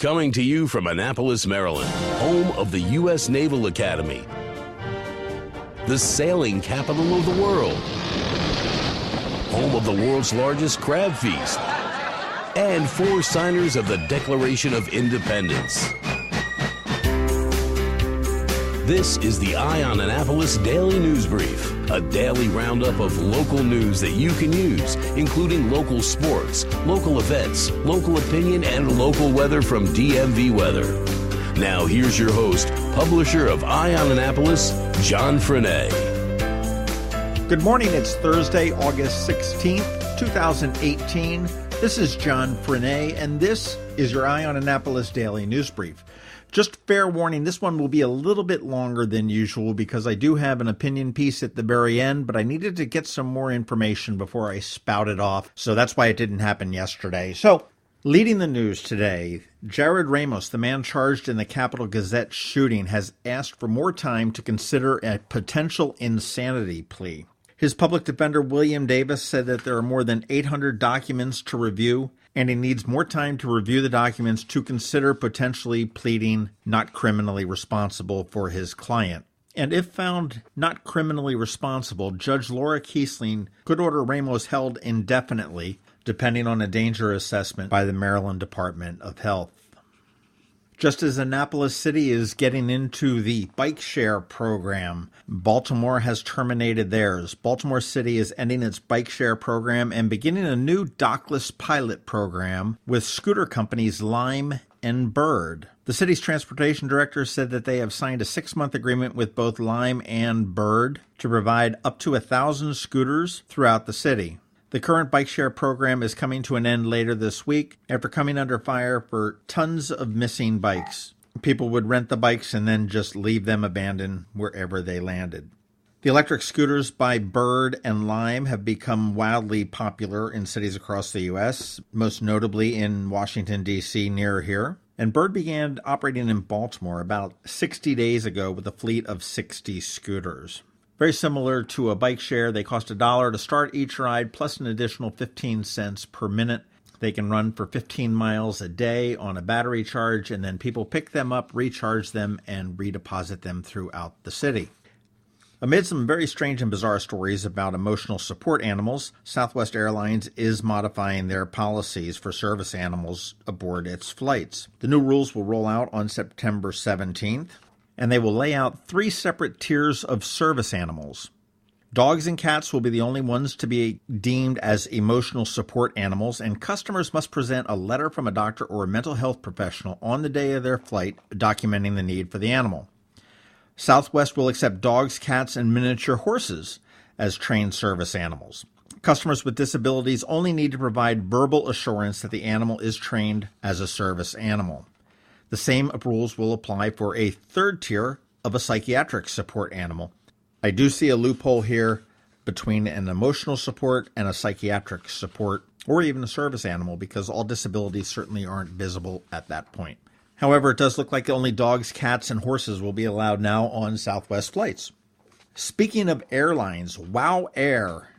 Coming to you from Annapolis, Maryland, home of the U.S. Naval Academy, the sailing capital of the world, home of the world's largest crab feast, and 4 signers of the Declaration of Independence. This is the Eye on Annapolis Daily News Brief, a daily roundup of local news that you can use, including local sports, local events, local opinion, and local weather from DMV Weather. Now here's your host, publisher of Eye on Annapolis, John Frenaye. Good morning. It's Thursday, August 16th, 2018. This is John Frenaye, and this is your Eye on Annapolis Daily News Brief. Just fair warning, this one will be a little bit longer than usual because I do have an opinion piece at the very end, but I needed to get some more information before I spout it off, so that's why it didn't happen yesterday. So, leading the news today, Jared Ramos, the man charged in the Capital-Gazette shooting, has asked for more time to consider a potential insanity plea. His public defender, William Davis, said that there are more than 800 documents to review, and he needs more time to review the documents to consider potentially pleading not criminally responsible for his client. And if found not criminally responsible, Judge Laura Kiesling could order Ramos held indefinitely, depending on a danger assessment by the Maryland Department of Health. Just as Annapolis City is getting into the BIKESHARE program, Baltimore has terminated theirs. Baltimore City is ending its BIKESHARE program and beginning a new dockless pilot program with scooter companies Lime and Bird. The city's transportation director said that they have signed a 6-month agreement with both Lime and Bird to provide up to 1,000 scooters throughout the city. The current BIKESHARE program is coming to an end later this week after coming under fire for tons of missing bikes. People would rent the bikes and then just leave them abandoned wherever they landed. The electric scooters by Bird and Lime have become wildly popular in cities across the U.S., most notably in Washington, D.C. near here. And Bird began operating in Baltimore about 60 days ago with a fleet of 60 scooters. Very similar to a bike share, they cost $1 to start each ride, plus an additional 15 cents per minute. They can run for 15 miles a day on a battery charge, and then people pick them up, recharge them, and redeposit them throughout the city. Amid some very strange and bizarre stories about emotional support animals, Southwest Airlines is modifying their policies for service animals aboard its flights. The new rules will roll out on September 17th. And they will lay out 3 separate tiers of service animals. Dogs and cats will be the only ones to be deemed as emotional support animals, and customers must present a letter from a doctor or a mental health professional on the day of their flight documenting the need for the animal. Southwest will accept dogs, cats, and miniature horses as trained service animals. Customers with disabilities only need to provide verbal assurance that the animal is trained as a service animal. The same rules will apply for a 3rd tier of a psychiatric support animal. I do see a loophole here between an emotional support and a psychiatric support, or even a service animal, because all disabilities certainly aren't visible at that point. However, it does look like only dogs, cats, and horses will be allowed now on Southwest flights. Speaking of airlines, WOW Air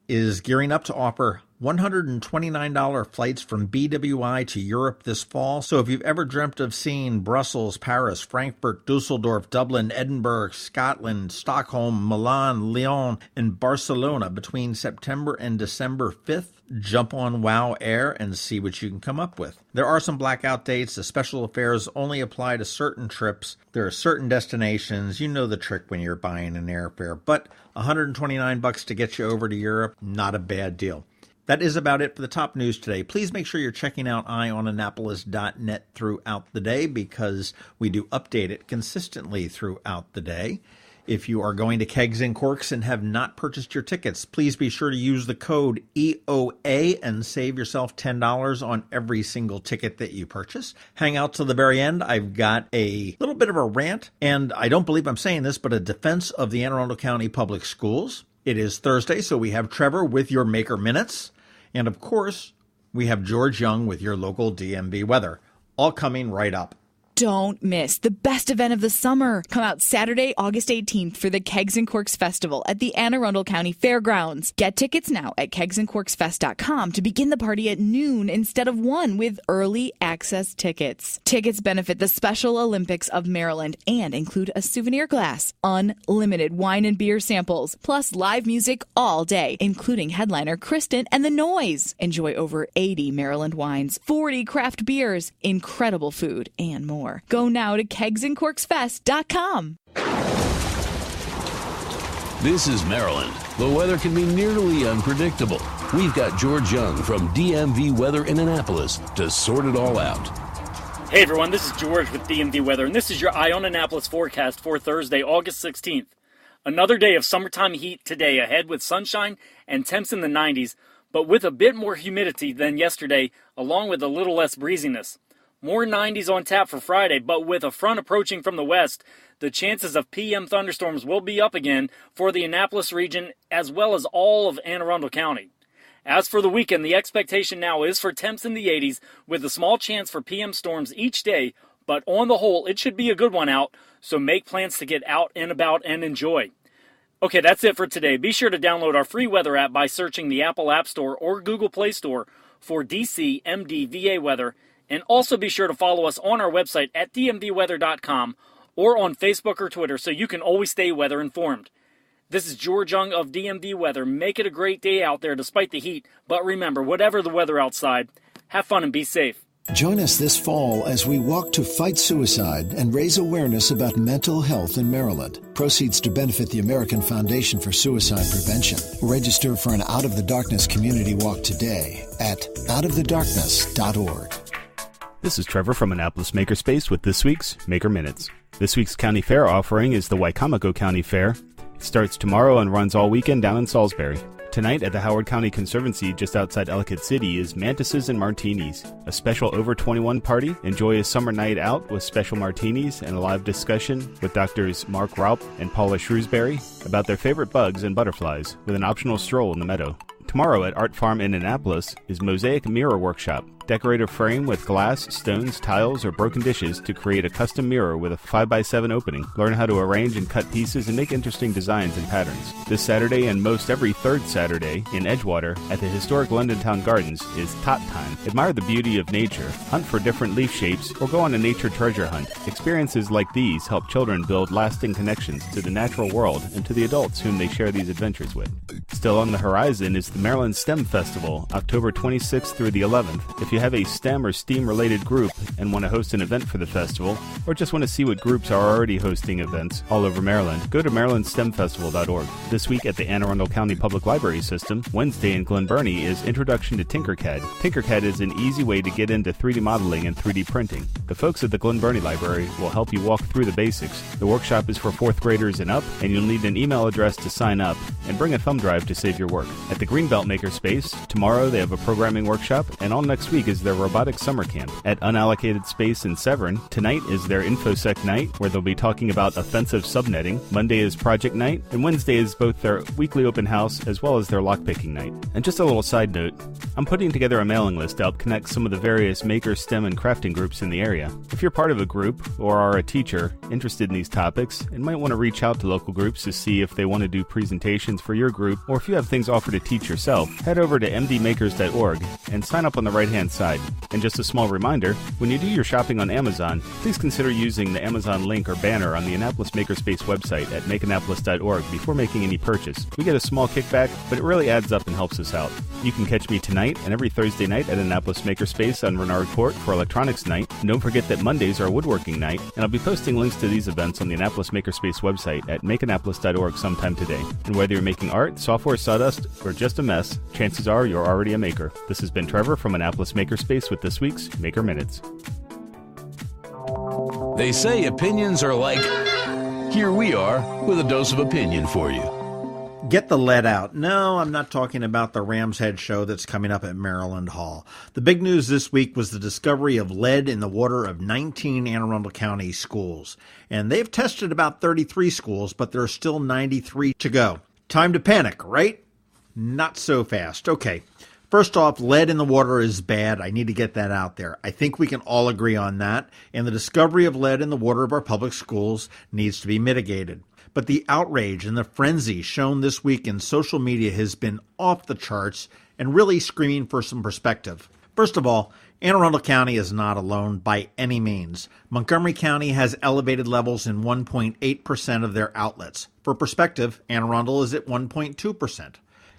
is gearing up to offer $129 flights from BWI to Europe this fall. So if you've ever dreamt of seeing Brussels, Paris, Frankfurt, Dusseldorf, Dublin, Edinburgh, Scotland, Stockholm, Milan, Lyon, and Barcelona between September and December 5th, jump on WOW Air and see what you can come up with. There are some blackout dates. The special affairs only apply to certain trips. There are certain destinations. You know the trick when you're buying an airfare. But $129 to get you over to Europe, not a bad deal. That is about it for the top news today. Please make sure you're checking out eyeonannapolis.net throughout the day because we do update it consistently throughout the day. If you are going to Kegs and Corks and have not purchased your tickets, please be sure to use the code EOA and save yourself $10 on every single ticket that you purchase. Hang out till the very end. I've got a little bit of a rant, and I don't believe I'm saying this, but a defense of the Anne Arundel County Public Schools. It is Thursday, so we have Trevor with your Maker Minutes. And of course, we have George Young with your local DMV weather, all coming right up. Don't miss the best event of the summer. Come out Saturday, August 18th for the Kegs and Corks Festival at the Anne Arundel County Fairgrounds. Get tickets now at kegsandcorksfest.com to begin the party at noon instead of 1 with early access tickets. Tickets benefit the Special Olympics of Maryland and include a souvenir glass, unlimited wine and beer samples, plus live music all day, including headliner Kristen and the Noise. Enjoy over 80 Maryland wines, 40 craft beers, incredible food, and more. Go now to kegsandcorksfest.com. This is Maryland. The weather can be nearly unpredictable. We've got George Young from DMV Weather in Annapolis to sort it all out. Hey everyone, this is George with DMV Weather, and this is your Eye on Annapolis forecast for Thursday, August 16th. Another day of summertime heat today ahead with sunshine and temps in the 90s, but with a bit more humidity than yesterday, along with a little less breeziness. More 90s on tap for Friday, but with a front approaching from the west, the chances of PM thunderstorms will be up again for the Annapolis region as well as all of Anne Arundel County. As for the weekend, the expectation now is for temps in the 80s with a small chance for PM storms each day, but on the whole, it should be a good one out, so make plans to get out and about and enjoy. Okay, that's it for today. Be sure to download our free weather app by searching the Apple App Store or Google Play Store for DC MDVA Weather. And also be sure to follow us on our website at dmvweather.com or on Facebook or Twitter so you can always stay weather informed. This is George Young of DMV Weather. Make it a great day out there despite the heat. But remember, whatever the weather outside, have fun and be safe. Join us this fall as we walk to fight suicide and raise awareness about mental health in Maryland. Proceeds to benefit the American Foundation for Suicide Prevention. Register for an Out of the Darkness community walk today at outofthedarkness.org. This is Trevor from Annapolis Makerspace with this week's Maker Minutes. This week's county fair offering is the Wicomico County Fair. It starts tomorrow and runs all weekend down in Salisbury. Tonight at the Howard County Conservancy just outside Ellicott City is Mantises and Martinis, a special over 21 party. Enjoy a summer night out with special martinis and a live discussion with Drs. Mark Raup and Paula Shrewsbury about their favorite bugs and butterflies with an optional stroll in the meadow. Tomorrow at Art Farm in Annapolis is Mosaic Mirror Workshop. Decorate a frame with glass, stones, tiles, or broken dishes to create a custom mirror with a 5x7 opening. Learn how to arrange and cut pieces and make interesting designs and patterns. This Saturday and most every third Saturday in Edgewater at the historic London Town Gardens is Tot Time. Admire the beauty of nature, hunt for different leaf shapes, or go on a nature treasure hunt. Experiences like these help children build lasting connections to the natural world and to the adults whom they share these adventures with. Still on the horizon is the Maryland STEM Festival, October 26th through the 11th. If you have a STEM or STEAM-related group and want to host an event for the festival, or just want to see what groups are already hosting events all over Maryland, go to marylandstemfestival.org. This week at the Anne Arundel County Public Library System, Wednesday in Glen Burnie is Introduction to Tinkercad. Tinkercad is an easy way to get into 3D modeling and 3D printing. The folks at the Glen Burnie Library will help you walk through the basics. The workshop is for 4th graders and up, and you'll need an email address to sign up and bring a thumb drive to save your work. At the Greenbelt Makerspace, tomorrow they have a programming workshop, and all next week is their robotics summer camp. At Unallocated Space in Severn, tonight is their InfoSec night, where they'll be talking about offensive subnetting. Monday is project night, and Wednesday is both their weekly open house as well as their lockpicking night. And just a little side note, I'm putting together a mailing list to help connect some of the various maker, STEM, and crafting groups in the area. If you're part of a group or are a teacher interested in these topics and might want to reach out to local groups to see if they want to do presentations for your group, or if you have things offered to teach yourself, head over to mdmakers.org and sign up on the right-hand side. And just a small reminder, when you do your shopping on Amazon, please consider using the Amazon link or banner on the Annapolis Makerspace website at makeannapolis.org before making any purchase. We get a small kickback, but it really adds up and helps us out. You can catch me tonight and every Thursday night at Annapolis Makerspace on Renard Court for Electronics Night. And don't forget that Mondays are Woodworking Night, and I'll be posting links to these events on the Annapolis Makerspace website at makeannapolis.org sometime today. And whether you're making art, software, sawdust, or just a mess, chances are you're already a maker. This has been Trevor from Annapolis Makerspace with this week's Maker Minutes. They say opinions are like... Here we are with a dose of opinion for you. Get the lead out. No, I'm not talking about the Ram's Head show that's coming up at Maryland Hall. The big news this week was the discovery of lead in the water of 19 Anne Arundel County schools. And they've tested about 33 schools, but there are still 93 to go. Time to panic, right? Not so fast. Okay. First off, lead in the water is bad. I need to get that out there. I think we can all agree on that, and the discovery of lead in the water of our public schools needs to be mitigated. But the outrage and the frenzy shown this week in social media has been off the charts and really screaming for some perspective. First of all, Anne Arundel County is not alone by any means. Montgomery County has elevated levels in 1.8% of their outlets. For perspective, Anne Arundel is at 1.2%.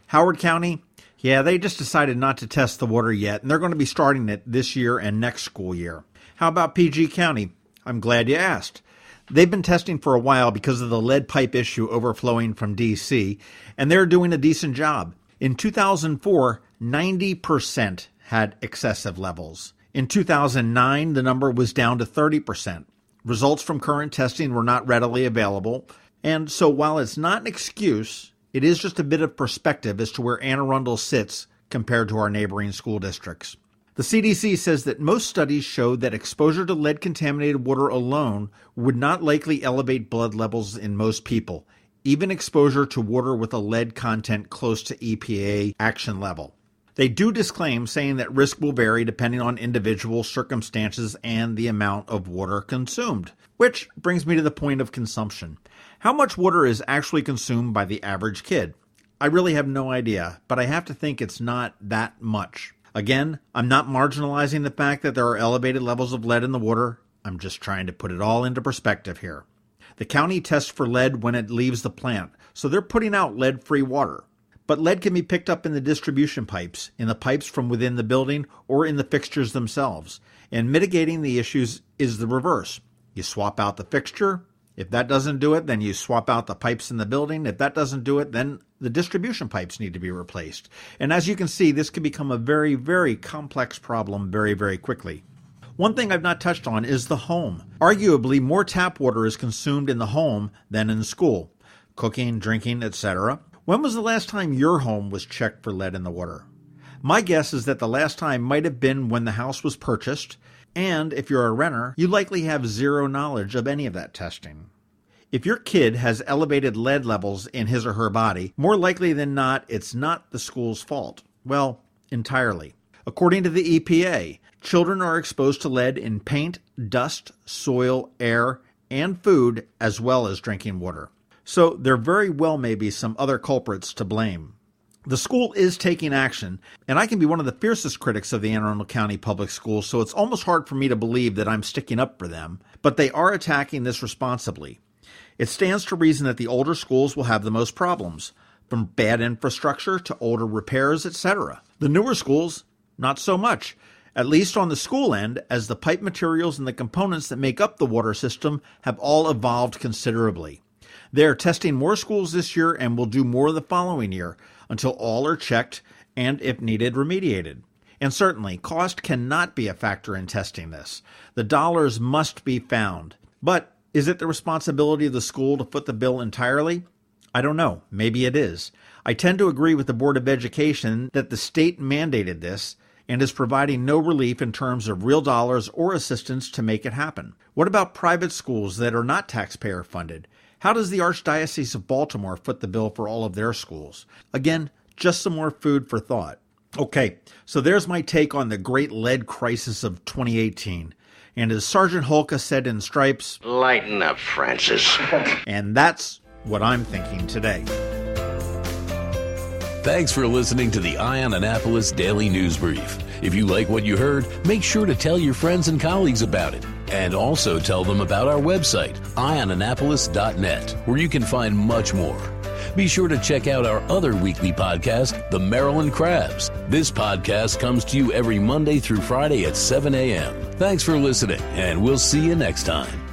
Howard County, they just decided not to test the water yet, and they're going to be starting it this year and next school year. How about PG County? I'm glad you asked. They've been testing for a while because of the lead pipe issue overflowing from D.C., and they're doing a decent job. In 2004, 90% had excessive levels. In 2009, the number was down to 30%. Results from current testing were not readily available, and so while it's not an excuse, it is just a bit of perspective as to where Anne Arundel sits compared to our neighboring school districts. The CDC says that most studies showed that exposure to lead-contaminated water alone would not likely elevate blood levels in most people, even exposure to water with a lead content close to EPA action level. They do disclaim, saying that risk will vary depending on individual circumstances and the amount of water consumed. Which brings me to the point of consumption. How much water is actually consumed by the average kid? I really have no idea, but I have to think it's not that much. Again, I'm not marginalizing the fact that there are elevated levels of lead in the water. I'm just trying to put it all into perspective here. The county tests for lead when it leaves the plant, so they're putting out lead-free water. But lead can be picked up in the distribution pipes, in the pipes from within the building, or in the fixtures themselves. And mitigating the issues is the reverse. You swap out the fixture. If that doesn't do it, then you swap out the pipes in the building. If that doesn't do it, then the distribution pipes need to be replaced. And as you can see, this can become a very, very complex problem very, very quickly. One thing I've not touched on is the home. Arguably, more tap water is consumed in the home than in school. Cooking, drinking, etc. When was the last time your home was checked for lead in the water? My guess is that the last time might have been when the house was purchased, and if you're a renter, you likely have zero knowledge of any of that testing. If your kid has elevated lead levels in his or her body, more likely than not, it's not the school's fault. Well, entirely. According to the EPA, children are exposed to lead in paint, dust, soil, air, and food, as well as drinking water. So there very well may be some other culprits to blame. The school is taking action, and I can be one of the fiercest critics of the Anne Arundel County Public Schools, so it's almost hard for me to believe that I'm sticking up for them, but they are attacking this responsibly. It stands to reason that the older schools will have the most problems, from bad infrastructure to older repairs, etc. The newer schools, not so much, at least on the school end, as the pipe materials and the components that make up the water system have all evolved considerably. They are testing more schools this year and will do more the following year until all are checked and, if needed, remediated. And certainly, cost cannot be a factor in testing this. The dollars must be found. But is it the responsibility of the school to foot the bill entirely? I don't know. Maybe it is. I tend to agree with the Board of Education that the state mandated this and is providing no relief in terms of real dollars or assistance to make it happen. What about private schools that are not taxpayer funded? How does the Archdiocese of Baltimore foot the bill for all of their schools? Again, just some more food for thought. Okay, so there's my take on the great lead crisis of 2018. And as Sergeant Holka said in Stripes, lighten up, Francis. And that's what I'm thinking today. Thanks for listening to the Eye on Annapolis Daily News Brief. If you like what you heard, make sure to tell your friends and colleagues about it. And also tell them about our website, eyeonannapolis.net, where you can find much more. Be sure to check out our other weekly podcast, The Maryland Crabs. This podcast comes to you every Monday through Friday at 7 a.m. Thanks for listening, and we'll see you next time.